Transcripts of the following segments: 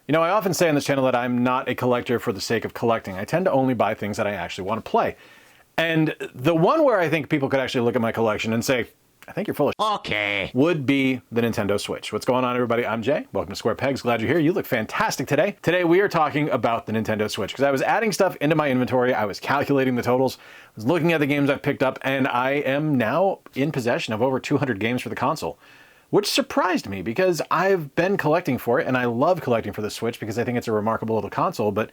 You know, I often say on this channel that I'm not a collector for the sake of collecting. I tend to only buy things that I actually want to play. And the one where I think people could actually look at my collection and say, I think you're full of okay, would be the Nintendo Switch. What's going on, everybody? I'm Jay. Welcome to Square Pegs. Glad you're here. You look fantastic today. Today we are talking about the Nintendo Switch because I was adding stuff into my inventory. I was calculating the totals. I was looking at the games I've picked up, and I am now in possession of over 200 games for the console, which surprised me because I've been collecting for it, and I love collecting for the Switch because I think it's a remarkable little console, but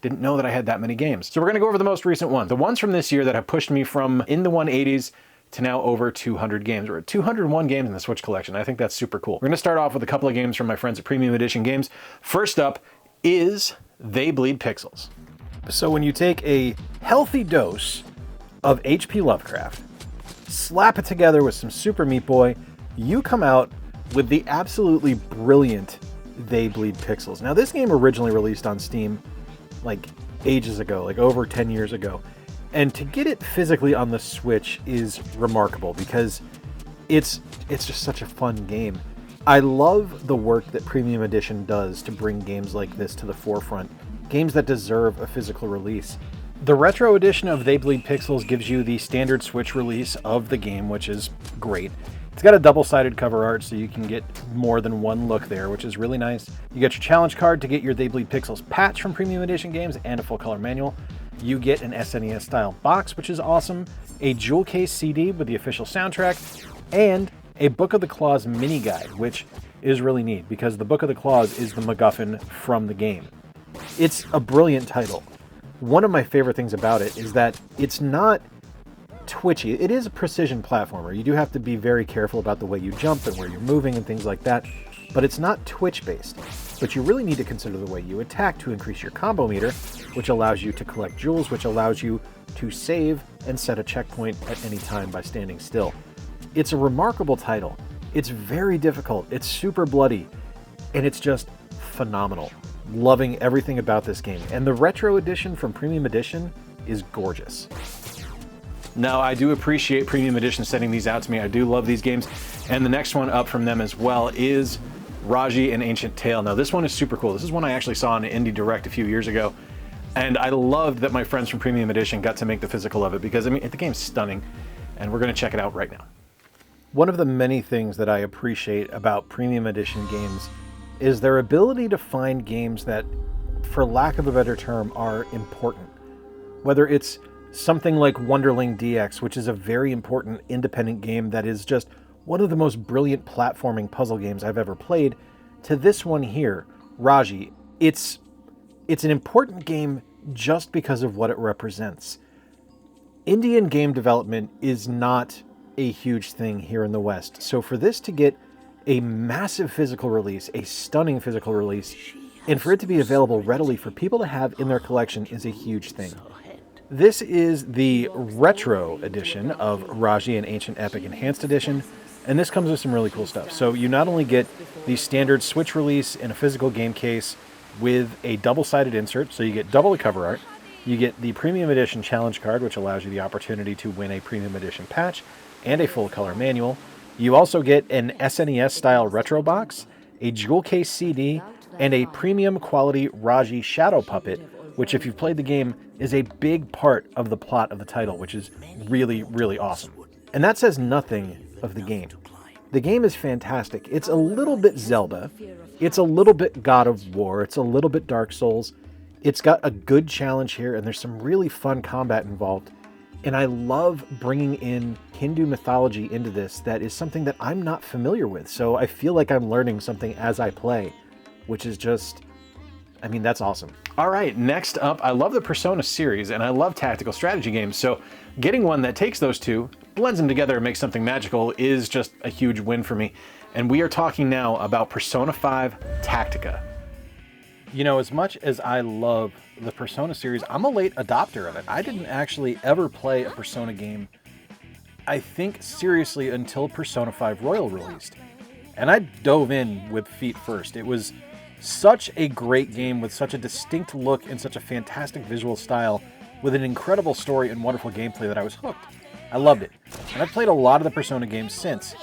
didn't know that I had that many games. So we're going to go over the most recent ones, the ones from this year that have pushed me from in the 180s to now over 200 games. We're at 201 games in the Switch collection. I think that's super cool. We're going to start off with a couple of games from my friends at Premium Edition Games. First up is They Bleed Pixels. So when you take a healthy dose of H.P. Lovecraft, slap it together with some Super Meat Boy, you come out with the absolutely brilliant They Bleed Pixels. Now this game originally released on Steam like ages ago, like over 10 years ago. And to get it physically on the Switch is remarkable because it's just such a fun game. I love the work that Premium Edition does to bring games like this to the forefront, games that deserve a physical release. The retro edition of They Bleed Pixels gives you the standard Switch release of the game, which is great. It's got a double-sided cover art, so you can get more than one look there, which is really nice. You get your challenge card to get your They Bleed Pixels patch from Premium Edition Games and a full-color manual. You get an SNES-style box, which is awesome, a jewel case CD with the official soundtrack, and a Book of the Claws mini guide, which is really neat because the Book of the Claws is the MacGuffin from the game. It's a brilliant title. One of my favorite things about it is that it's not twitchy. It is a precision platformer. You do have to be very careful about the way you jump and where you're moving and things like that, but it's not twitch-based. But you really need to consider the way you attack to increase your combo meter, which allows you to collect jewels, which allows you to save and set a checkpoint at any time by standing still. It's a remarkable title. It's very difficult. It's super bloody, and it's just phenomenal. Loving everything about this game. And the retro edition from Premium Edition is gorgeous. Now, I do appreciate Premium Edition sending these out to me. I do love these games. And the next one up from them as well is Raji: An Ancient Tale. Now, this one is super cool. This is one I actually saw on an Indie Direct a few years ago. And I loved that my friends from Premium Edition got to make the physical of it because, I mean, the game's stunning. And we're going to check it out right now. One of the many things that I appreciate about Premium Edition games is their ability to find games that, for lack of a better term, are important. Whether it's something like Wonderling DX, which is a very important independent game that is just one of the most brilliant platforming puzzle games I've ever played, to this one here, Raji. It's an important game just because of what it represents. Indian game development is not a huge thing here in the West, so for this to get a massive physical release, a stunning physical release, and for it to be available readily for people to have in their collection is a huge thing. This is the retro edition of Raji: An Ancient Epic Enhanced Edition, and this comes with some really cool stuff. So you not only get the standard Switch release in a physical game case with a double-sided insert, so you get double the cover art, you get the Premium Edition challenge card, which allows you the opportunity to win a Premium Edition patch, and a full-color manual. You also get an SNES-style retro box, a jewel case CD, and a premium quality Raji Shadow Puppet, which, if you've played the game, is a big part of the plot of the title, which is really, really awesome. And that says nothing of the game. The game is fantastic. It's a little bit Zelda. It's a little bit God of War. It's a little bit Dark Souls. It's got a good challenge here, and there's some really fun combat involved. And I love bringing in Hindu mythology into this that is something that I'm not familiar with. So I feel like I'm learning something as I play, which is just, I mean, that's awesome. All right, next up, I love the Persona series and I love tactical strategy games. So getting one that takes those two, blends them together and makes something magical is just a huge win for me. And we are talking now about Persona 5 Tactica. You know, as much as I love the Persona series, I'm a late adopter of it. I didn't actually ever play a Persona game, I think, seriously until Persona 5 Royal released. And I dove in with feet first. It was such a great game with such a distinct look and such a fantastic visual style with an incredible story and wonderful gameplay that I was hooked. I loved it. And I've played a lot of the Persona games since.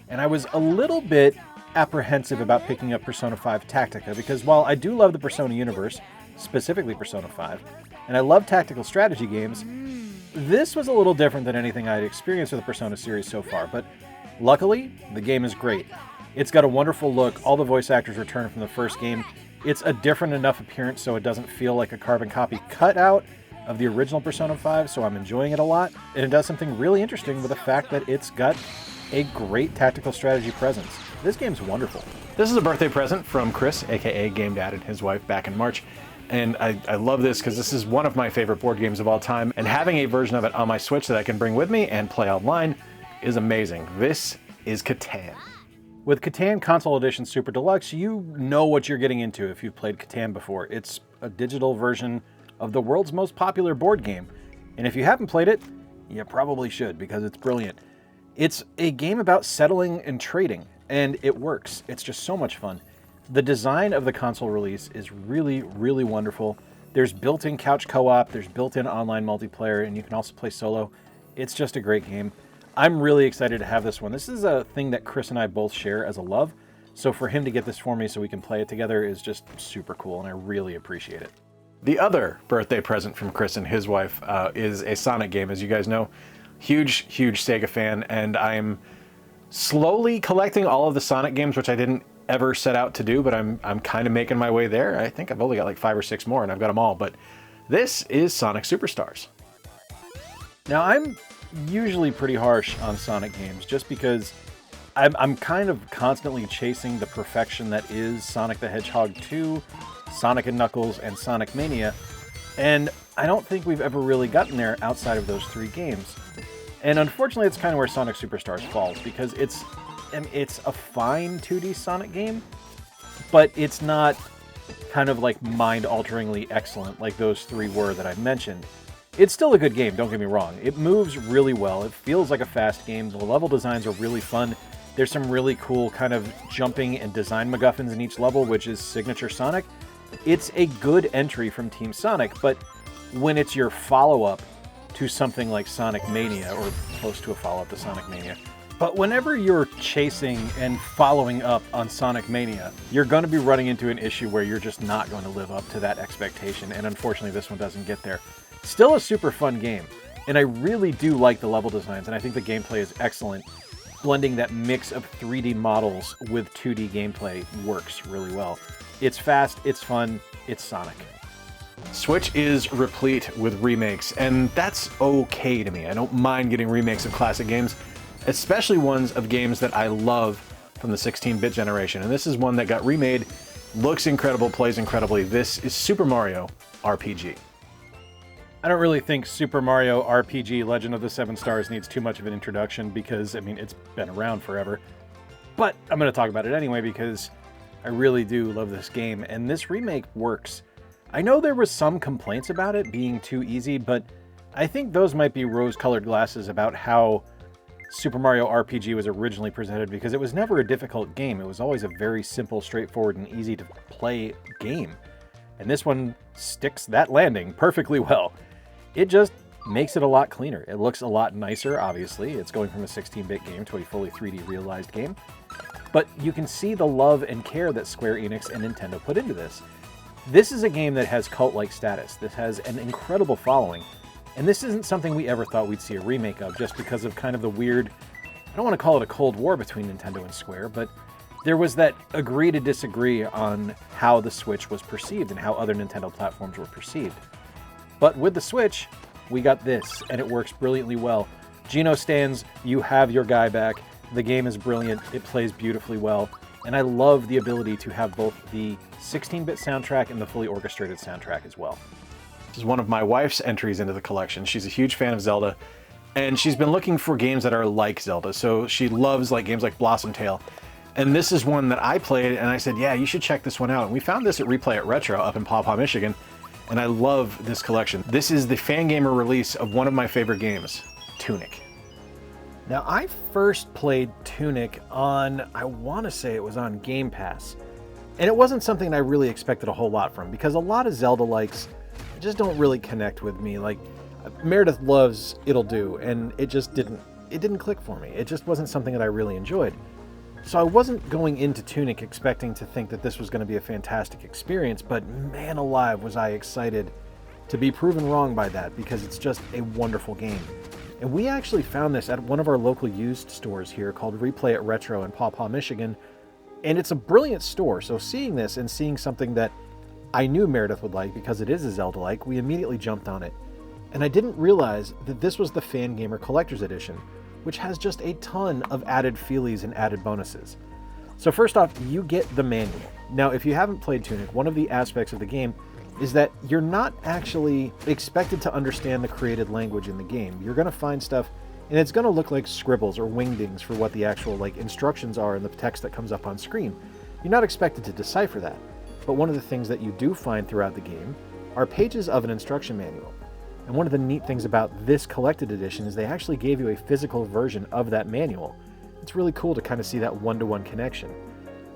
And I was a little bit apprehensive about picking up Persona 5 Tactica, because while I do love the Persona universe, specifically Persona 5, and I love tactical strategy games, this was a little different than anything I'd experienced with the Persona series so far, but luckily, the game is great. It's got a wonderful look, all the voice actors returned from the first game. It's a different enough appearance so it doesn't feel like a carbon copy cutout of the original Persona 5, so I'm enjoying it a lot. And it does something really interesting with the fact that it's got a great tactical strategy presence. This game's wonderful. This is a birthday present from Chris, aka Game Dad, and his wife back in March. And I love this because this is one of my favorite board games of all time, and having a version of it on my Switch that I can bring with me and play online is amazing. This is Catan. With Catan Console Edition Super Deluxe, you know what you're getting into if you've played Catan before. It's a digital version of the world's most popular board game. And if you haven't played it, you probably should because it's brilliant. It's a game about settling and trading, and it works. It's just so much fun. The design of the console release is really, really wonderful. There's built-in couch co-op, there's built-in online multiplayer, and you can also play solo. It's just a great game. I'm really excited to have this one. This is a thing that Chris and I both share as a love, so for him to get this for me so we can play it together is just super cool, and I really appreciate it. The other birthday present from Chris and his wife is a Sonic game, as you guys know. Huge Sega fan, and I'm slowly collecting all of the Sonic games, which I didn't ever set out to do, but I'm kind of making my way there. I think I've only got like 5 or 6 more, and I've got them all, but this is Sonic Superstars. Now, I'm usually pretty harsh on Sonic games, just because I'm kind of constantly chasing the perfection that is Sonic the Hedgehog 2, Sonic & Knuckles, and Sonic Mania, and I don't think we've ever really gotten there outside of those 3 games. And unfortunately, it's kind of where Sonic Superstars falls, because it's a fine 2D Sonic game, but it's not kind of like mind-alteringly excellent like those 3 were that I mentioned. It's still a good game, don't get me wrong. It moves really well. It feels like a fast game. The level designs are really fun. There's some really cool kind of jumping and design MacGuffins in each level, which is signature Sonic. It's a good entry from Team Sonic, but when it's your follow-up to something like Sonic Mania, or close to a follow-up to Sonic Mania, but whenever you're chasing and following up on Sonic Mania, you're going to be running into an issue where you're just not going to live up to that expectation, and unfortunately this one doesn't get there. Still a super fun game, and I really do like the level designs, and I think the gameplay is excellent. Blending that mix of 3D models with 2D gameplay works really well. It's fast, it's fun, it's Sonic. Switch is replete with remakes, and that's okay to me. I don't mind getting remakes of classic games, especially ones of games that I love from the 16-bit generation. And this is one that got remade, looks incredible, plays incredibly. This is Super Mario RPG. I don't really think Super Mario RPG Legend of the Seven Stars needs too much of an introduction because, I mean, it's been around forever. But I'm going to talk about it anyway because I really do love this game, and this remake works. I know there was some complaints about it being too easy, but I think those might be rose-colored glasses about how Super Mario RPG was originally presented, because it was never a difficult game. It was always a very simple, straightforward, and easy-to-play game. And this one sticks that landing perfectly well. It just makes it a lot cleaner. It looks a lot nicer, obviously. It's going from a 16-bit game to a fully 3D realized game. But you can see the love and care that Square Enix and Nintendo put into this. This is a game that has cult-like status. This has an incredible following. And this isn't something we ever thought we'd see a remake of, just because of kind of the weird, I don't want to call it a Cold War between Nintendo and Square, but there was that agree to disagree on how the Switch was perceived and how other Nintendo platforms were perceived. But with the Switch, we got this, and it works brilliantly well. Geno stands, you have your guy back. The game is brilliant, it plays beautifully well, and I love the ability to have both the 16-bit soundtrack and the fully orchestrated soundtrack as well. This is one of my wife's entries into the collection. She's a huge fan of Zelda, and she's been looking for games that are like Zelda, so she loves games like Blossom Tale. And this is one that I played, and I said, yeah, you should check this one out. And we found this at Replay It Retro up in Paw Paw, Michigan, and I love this collection. This is the Fangamer release of one of my favorite games, Tunic. Now, I first played Tunic on, I want to say it was on Game Pass. And it wasn't something I really expected a whole lot from, because a lot of Zelda-likes just don't really connect with me. Like, Meredith loves It'll Do, and it just didn't click for me. It just wasn't something that I really enjoyed. So I wasn't going into Tunic expecting to think that this was going to be a fantastic experience, but man alive was I excited to be proven wrong by that, because it's just a wonderful game. And we actually found this at one of our local used stores here called Replay It Retro in Paw Paw, Michigan. And it's a brilliant store, so seeing this and seeing something that I knew Meredith would like because it is a Zelda-like, we immediately jumped on it. And I didn't realize that this was the Fangamer Collector's Edition, which has just a ton of added feelies and added bonuses. So first off, you get the manual. Now, if you haven't played Tunic, one of the aspects of the game is that you're not actually expected to understand the created language in the game. You're going to find stuff, and it's going to look like scribbles or wingdings for what the actual instructions are in the text that comes up on screen. You're not expected to decipher that. But one of the things that you do find throughout the game are pages of an instruction manual. And one of the neat things about this collected edition is they actually gave you a physical version of that manual. It's really cool to kind of see that one-to-one connection.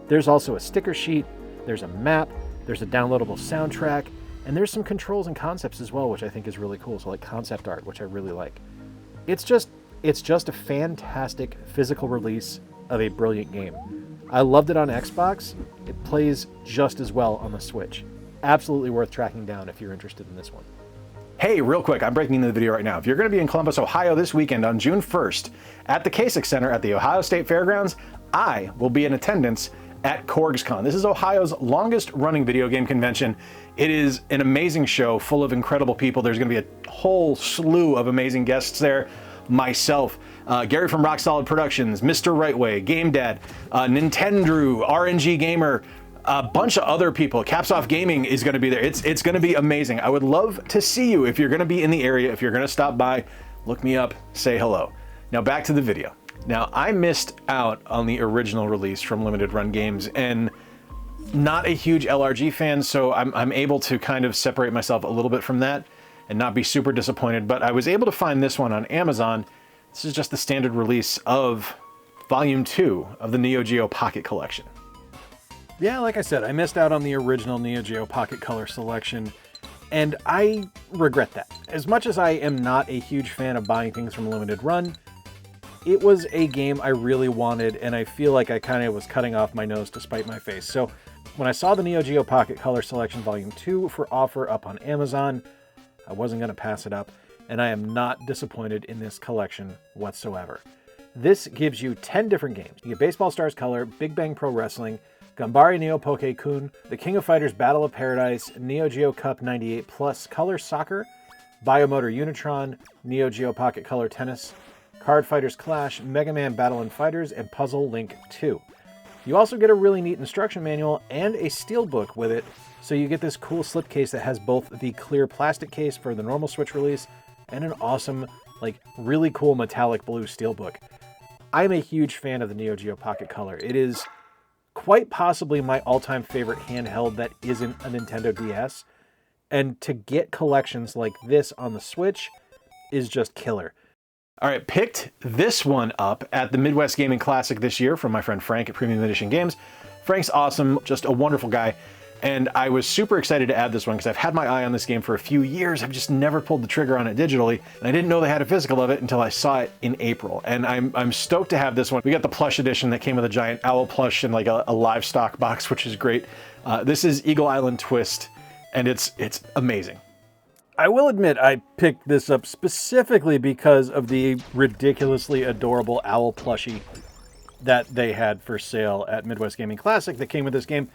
There's also a sticker sheet, there's a map, there's a downloadable soundtrack, and there's some controls and concepts as well, which I think is really cool. So like concept art, which I really like. It's just a fantastic physical release of a brilliant game. I loved it on Xbox. It plays just as well on the Switch. Absolutely worth tracking down if you're interested in this one. Hey, real quick, I'm breaking into the video right now. If you're going to be in Columbus, Ohio this weekend on June 1st at the Kasich Center at the Ohio State Fairgrounds, I will be in attendance at CorgsCon. This is Ohio's longest running video game convention. It is an amazing show full of incredible people. There's going to be a whole slew of amazing guests there. Myself, Gary from Rock Solid Productions, Mr. Rightway, Game Dad, Nintendo, RNG Gamer, a bunch of other people. Caps Off Gaming is going to be there. It's going to be amazing. I would love to see you if you're going to be in the area. If you're going to stop by, look me up, say hello. Now back to the video. Now I missed out on the original release from Limited Run Games, and not a huge LRG fan, so I'm able to kind of separate myself a little bit from that and not be super disappointed. But I was able to find this one on Amazon. This is just the standard release of Volume 2 of the Neo Geo Pocket Collection. Yeah, like I said, I missed out on the original Neo Geo Pocket Color selection, and I regret that. As much as I am not a huge fan of buying things from Limited Run, it was a game I really wanted, and I feel like I kind of was cutting off my nose to spite my face. So when I saw the Neo Geo Pocket Color Selection Volume 2 for offer up on Amazon, I wasn't going to pass it up, and I am not disappointed in this collection whatsoever. This gives you 10 different games. You get Baseball Stars Color, Big Bang Pro Wrestling, Gambari Neo Poke-kun, The King of Fighters Battle of Paradise, Neo Geo Cup 98 Plus Color Soccer, Biomotor Unitron, Neo Geo Pocket Color Tennis, Card Fighters Clash, Mega Man Battle & Fighters, and Puzzle Link 2. You also get a really neat instruction manual and a steelbook with it, so you get this cool slipcase that has both the clear plastic case for the normal Switch release and an awesome, really cool metallic blue steelbook. I'm a huge fan of the Neo Geo Pocket Color. It is quite possibly my all-time favorite handheld that isn't a Nintendo DS, and to get collections like this on the Switch is just killer. All right, picked this one up at the Midwest Gaming Classic this year from my friend Frank at Premium Edition Games. Frank's awesome, just a wonderful guy. And I was super excited to add this one because I've had my eye on this game for a few years. I've just never pulled the trigger on it digitally. And I didn't know they had a physical of it until I saw it in April. And I'm stoked to have this one. We got the plush edition that came with a giant owl plush and a livestock box, which is great. This is Eagle Island Twist, and it's amazing. I will admit I picked this up specifically because of the ridiculously adorable owl plushie that they had for sale at Midwest Gaming Classic that came with this game.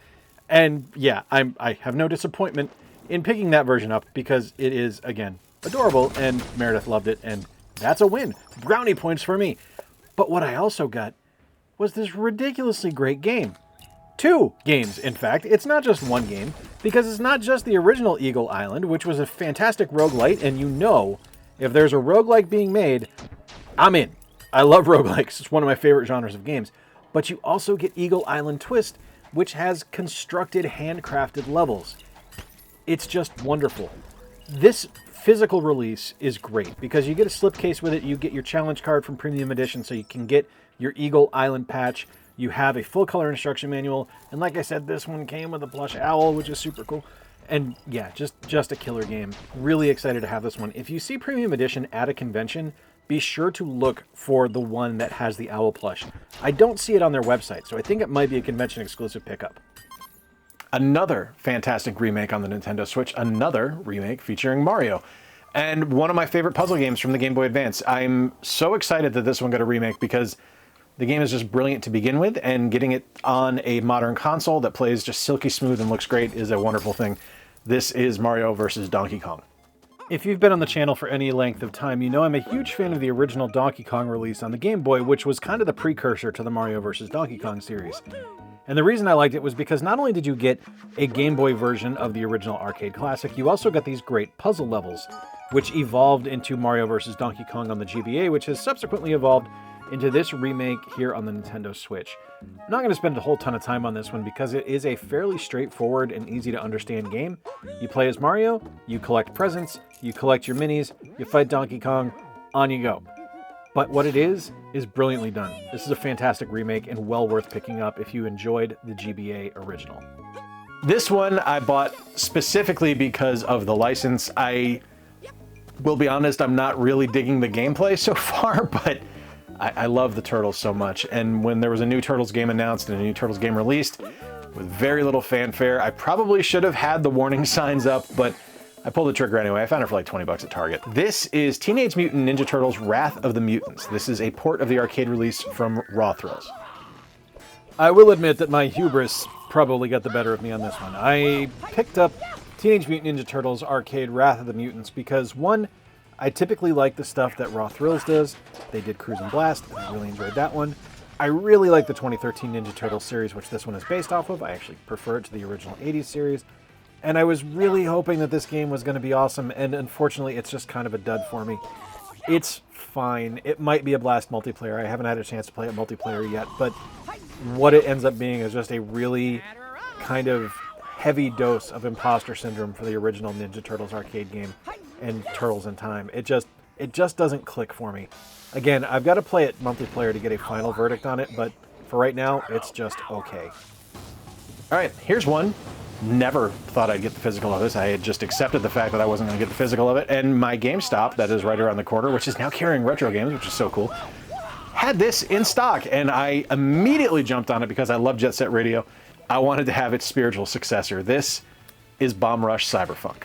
And yeah, I have no disappointment in picking that version up because it is, again, adorable, and Meredith loved it, and that's a win. Brownie points for me. But what I also got was this ridiculously great game. 2 games, in fact. It's not just one game, because it's not just the original Eagle Island, which was a fantastic roguelite, and you know, if there's a roguelike being made, I'm in. I love roguelikes. It's one of my favorite genres of games. But you also get Eagle Island Twist, which has constructed, handcrafted levels. It's just wonderful. This physical release is great because you get a slipcase with it, you get your challenge card from Premium Edition so you can get your Eagle Island patch, you have a full color instruction manual, and like I said, this one came with a plush owl, which is super cool. And yeah, just a killer game. Really excited to have this one. If you see Premium Edition at a convention, be sure to look for the one that has the owl plush. I don't see it on their website, so I think it might be a convention exclusive pickup. Another fantastic remake on the Nintendo Switch, another remake featuring Mario. And one of my favorite puzzle games from the Game Boy Advance. I'm so excited that this one got a remake because the game is just brilliant to begin with, and getting it on a modern console that plays just silky smooth and looks great is a wonderful thing. This is Mario vs. Donkey Kong. If you've been on the channel for any length of time, you know I'm a huge fan of the original Donkey Kong release on the Game Boy, which was kind of the precursor to the Mario vs. Donkey Kong series. And the reason I liked it was because not only did you get a Game Boy version of the original arcade classic, you also got these great puzzle levels, which evolved into Mario vs. Donkey Kong on the GBA, which has subsequently evolved into this remake here on the Nintendo Switch. I'm not going to spend a whole ton of time on this one because it is a fairly straightforward and easy to understand game. You play as Mario, you collect presents, you collect your minis, you fight Donkey Kong, on you go. But what it is brilliantly done. This is a fantastic remake and well worth picking up if you enjoyed the GBA original. This one I bought specifically because of the license. I will be honest, I'm not really digging the gameplay so far, but I love the Turtles so much. And when there was a new Turtles game announced and a new Turtles game released with very little fanfare, I probably should have had the warning signs up, but I pulled the trigger anyway. I found it for like 20 bucks at Target. This is Teenage Mutant Ninja Turtles Wrath of the Mutants. This is a port of the arcade release from Raw Thrills. I will admit that my hubris probably got the better of me on this one. I picked up Teenage Mutant Ninja Turtles Arcade Wrath of the Mutants because, one, I typically like the stuff that Raw Thrills does. They did Cruise and Blast, and I really enjoyed that one. I really like the 2013 Ninja Turtles series, which this one is based off of. I actually prefer it to the original 80s series. And I was really hoping that this game was going to be awesome, and unfortunately it's just kind of a dud for me. It's fine. It might be a blast multiplayer. I haven't had a chance to play it multiplayer yet, but what it ends up being is just a really kind of heavy dose of imposter syndrome for the original Ninja Turtles arcade game and Turtles in Time. It just doesn't click for me. Again, I've got to play it multiplayer to get a final verdict on it, but for right now, it's just okay. All right, here's one. Never thought I'd get the physical of this. I had just accepted the fact that I wasn't going to get the physical of it, and my GameStop, that is right around the corner, which is now carrying retro games, which is so cool, had this in stock, and I immediately jumped on it because I love Jet Set Radio. I wanted to have its spiritual successor. This is Bomb Rush Cyberfunk.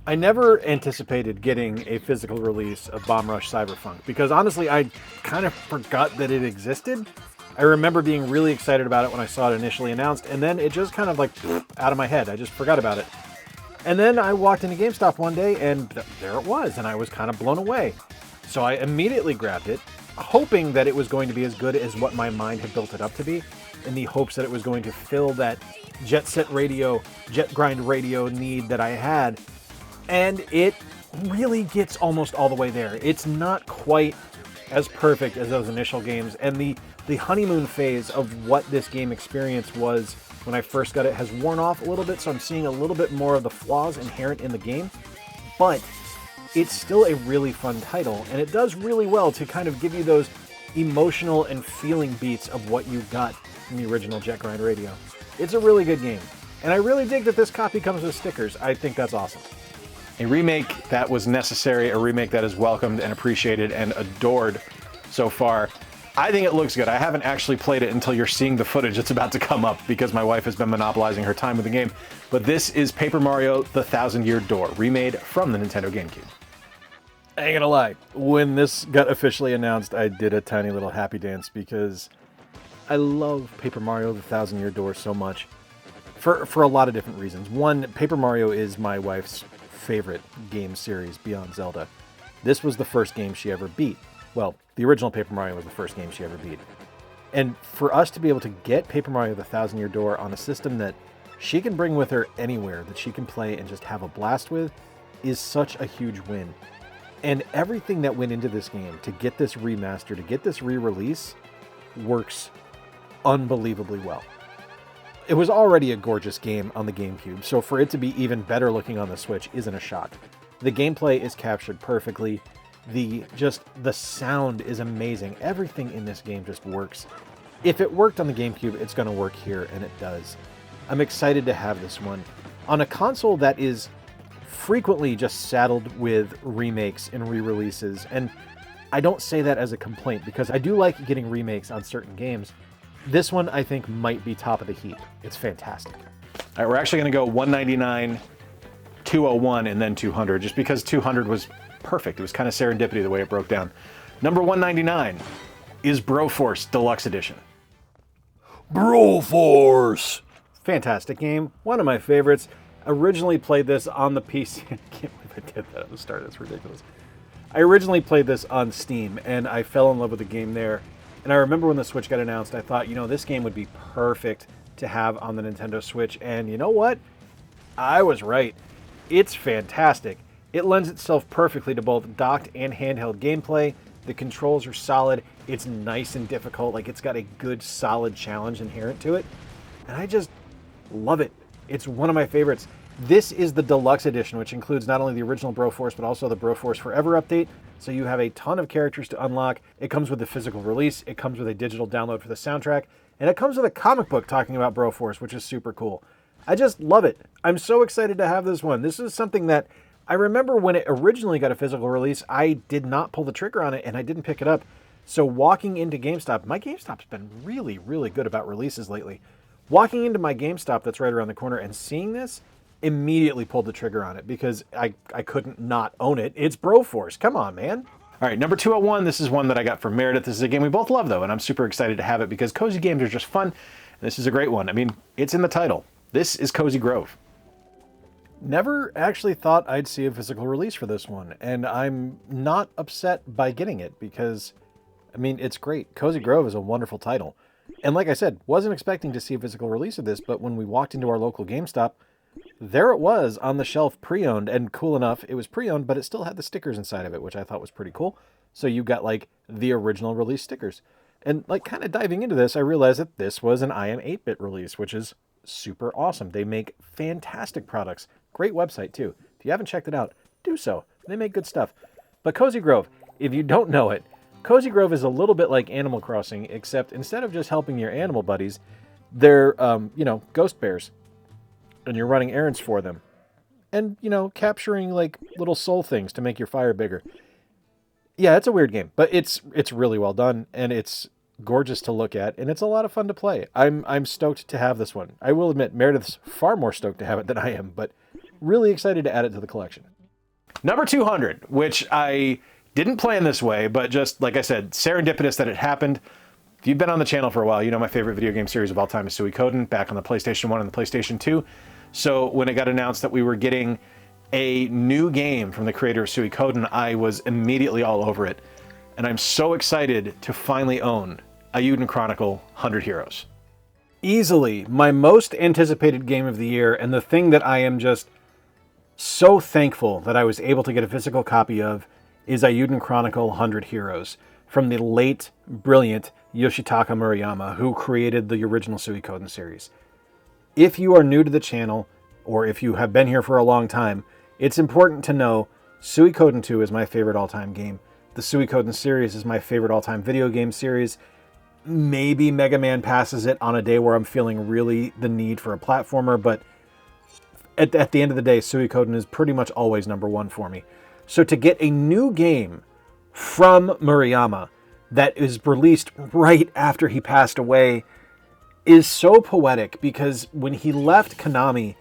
I never anticipated getting a physical release of Bomb Rush Cyberfunk because honestly, I kind of forgot that it existed. I remember being really excited about it when I saw it initially announced, and then it just kind of like out of my head. I just forgot about it. And then I walked into GameStop one day, and there it was, and I was kind of blown away. So I immediately grabbed it, hoping that it was going to be as good as what my mind had built it up to be, in the hopes that it was going to fill that Jet Set Radio, Jet Grind Radio need that I had. And it really gets almost all the way there. It's not quite as perfect as those initial games, and the honeymoon phase of what this game experience was when I first got it has worn off a little bit, so I'm seeing a little bit more of the flaws inherent in the game, but it's still a really fun title, and it does really well to kind of give you those emotional and feeling beats of what you got from the original Jet Grind Radio. It's a really good game, and I really dig that this copy comes with stickers. I think that's awesome. A remake that was necessary, a remake that is welcomed and appreciated and adored so far. I think it looks good. I haven't actually played it until you're seeing the footage that's about to come up because my wife has been monopolizing her time with the game. But this is Paper Mario: The Thousand-Year Door, remade from the Nintendo GameCube. I ain't gonna lie, when this got officially announced, I did a tiny little happy dance because I love Paper Mario: The Thousand-Year Door so much for a lot of different reasons. One, Paper Mario is my wife's favorite game series beyond Zelda. This was the first game she ever beat. Well, the original Paper Mario was the first game she ever beat. And for us to be able to get Paper Mario: The Thousand-Year Door on a system that she can bring with her anywhere, that she can play and just have a blast with, is such a huge win. And everything that went into this game to get this remaster, to get this re-release, works unbelievably well. It was already a gorgeous game on the GameCube, so for it to be even better looking on the Switch isn't a shock. The gameplay is captured perfectly. The sound is amazing. Everything in this game just works. If it worked on the GameCube, it's going to work here, and it does. I'm excited to have this one on a console that is frequently just saddled with remakes and re-releases, and I don't say that as a complaint because I do like getting remakes on certain games. This one I think might be top of the heap. It's fantastic. All right, we're actually going to go 199, 201, and then 200, just because 200 was perfect. It was kind of serendipity the way it broke down. Number 199 is Broforce Deluxe Edition. Broforce! Fantastic game. One of my favorites. Originally played this on the PC. I can't believe I did that at the start. That's ridiculous. I originally played this on Steam, and I fell in love with the game there. And I remember when the Switch got announced, I thought, you know, this game would be perfect to have on the Nintendo Switch. And you know what? I was right. It's fantastic. It lends itself perfectly to both docked and handheld gameplay. The controls are solid. It's nice and difficult. Like, it's got a good, solid challenge inherent to it. And I just love it. It's one of my favorites. This is the Deluxe Edition, which includes not only the original Broforce, but also the Broforce Forever update. So you have a ton of characters to unlock. It comes with the physical release. It comes with a digital download for the soundtrack. And it comes with a comic book talking about Broforce, which is super cool. I just love it. I'm so excited to have this one. This is something that I remember when it originally got a physical release, I did not pull the trigger on it and I didn't pick it up. So walking into GameStop, my GameStop's been really, really good about releases lately. Walking into my GameStop that's right around the corner and seeing this, immediately pulled the trigger on it because I couldn't not own it. It's Broforce. Come on, man. All right, number 201, this is one that I got from Meredith. This is a game we both love, though, and I'm super excited to have it because cozy games are just fun. And this is a great one. I mean, it's in the title. This is Cozy Grove. Never actually thought I'd see a physical release for this one, and I'm not upset by getting it because, I mean, it's great. Cozy Grove is a wonderful title. And like I said, wasn't expecting to see a physical release of this, but when we walked into our local GameStop, there it was on the shelf pre-owned, and cool enough, it was pre-owned, but it still had the stickers inside of it, which I thought was pretty cool. So you got like the original release stickers. And like kind of diving into this, I realized that this was an IM 8-bit release, which is super awesome. They make fantastic products. Great website too. If you haven't checked it out, do so. They make good stuff. But Cozy Grove, if you don't know it, Cozy Grove is a little bit like Animal Crossing, except instead of just helping your animal buddies, they're, ghost bears. And you're running errands for them. And, capturing like little soul things to make your fire bigger. Yeah, it's a weird game, but it's really well done, and it's gorgeous to look at, and it's a lot of fun to play. I'm stoked to have this one. I will admit, Meredith's far more stoked to have it than I am, but really excited to add it to the collection. Number 200, which I didn't plan this way, but just, like I said, serendipitous that it happened. If you've been on the channel for a while, you know my favorite video game series of all time is Suikoden, back on the PlayStation 1 and the PlayStation 2. So when it got announced that we were getting a new game from the creator of Suikoden, I was immediately all over it. And I'm so excited to finally own Ayuden Chronicle 100 Heroes. Easily my most anticipated game of the year, and the thing that I am just so thankful that I was able to get a physical copy of is Ayuden Chronicle 100 Heroes from the late, brilliant Yoshitaka Murayama, who created the original Suikoden series. If you are new to the channel, or if you have been here for a long time, it's important to know Suikoden 2 is my favorite all-time game. The Suikoden series is my favorite all-time video game series. Maybe Mega Man passes it on a day where I'm feeling really the need for a platformer, but at the end of the day, Suikoden is pretty much always number one for me. So to get a new game from Murayama that is released right after he passed away is so poetic, because when he left Konami,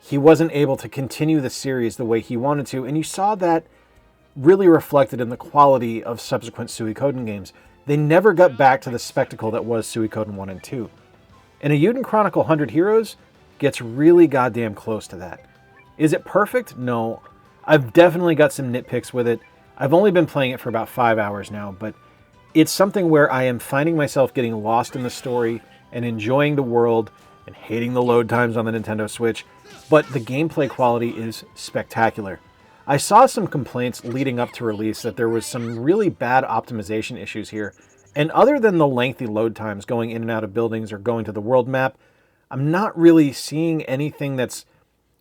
he wasn't able to continue the series the way he wanted to, and you saw that really reflected in the quality of subsequent Suikoden games. They never got back to the spectacle that was Suikoden 1 and 2. And Ayuden Chronicle 100 Heroes gets really goddamn close to that. Is it perfect? No. I've definitely got some nitpicks with it. I've only been playing it for about 5 hours now, but it's something where I am finding myself getting lost in the story and enjoying the world and hating the load times on the Nintendo Switch, but the gameplay quality is spectacular. I saw some complaints leading up to release that there was some really bad optimization issues here, and other than the lengthy load times going in and out of buildings or going to the world map, I'm not really seeing anything that's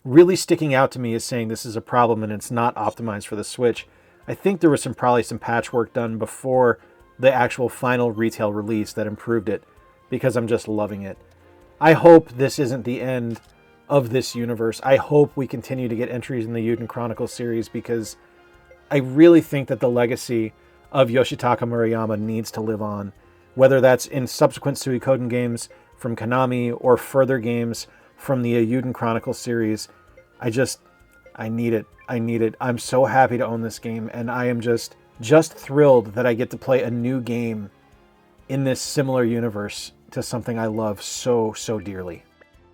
really sticking out to me as saying this is a problem and it's not optimized for the Switch. I think there was probably some patchwork done before the actual final retail release that improved it, because I'm just loving it. I hope this isn't the end of this universe. I hope we continue to get entries in the Yuden Chronicles series, because I really think that the legacy of Yoshitaka Murayama needs to live on, whether that's in subsequent Suikoden games from Konami or further games from the Yuden Chronicles series. I need it. I need it. I'm so happy to own this game, and I am just thrilled that I get to play a new game in this similar universe to something I love so, so dearly.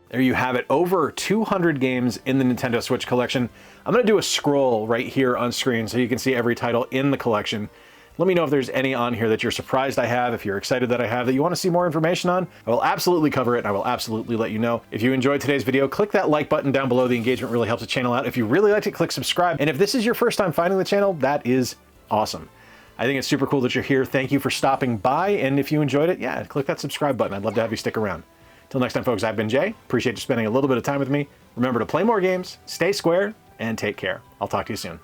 There you have it, over 200 games in the Nintendo Switch collection. I'm going to do a scroll right here on screen so you can see every title in the collection. Let me know if there's any on here that you're surprised I have, if you're excited that I have, that you want to see more information on. I will absolutely cover it, and I will absolutely let you know. If you enjoyed today's video, click that like button down below. The engagement really helps the channel out. If you really liked it, click subscribe. And if this is your first time finding the channel, that is awesome. I think it's super cool that you're here. Thank you for stopping by. And if you enjoyed it, yeah, click that subscribe button. I'd love to have you stick around. Till next time, folks, I've been Jay. Appreciate you spending a little bit of time with me. Remember to play more games, stay square, and take care. I'll talk to you soon.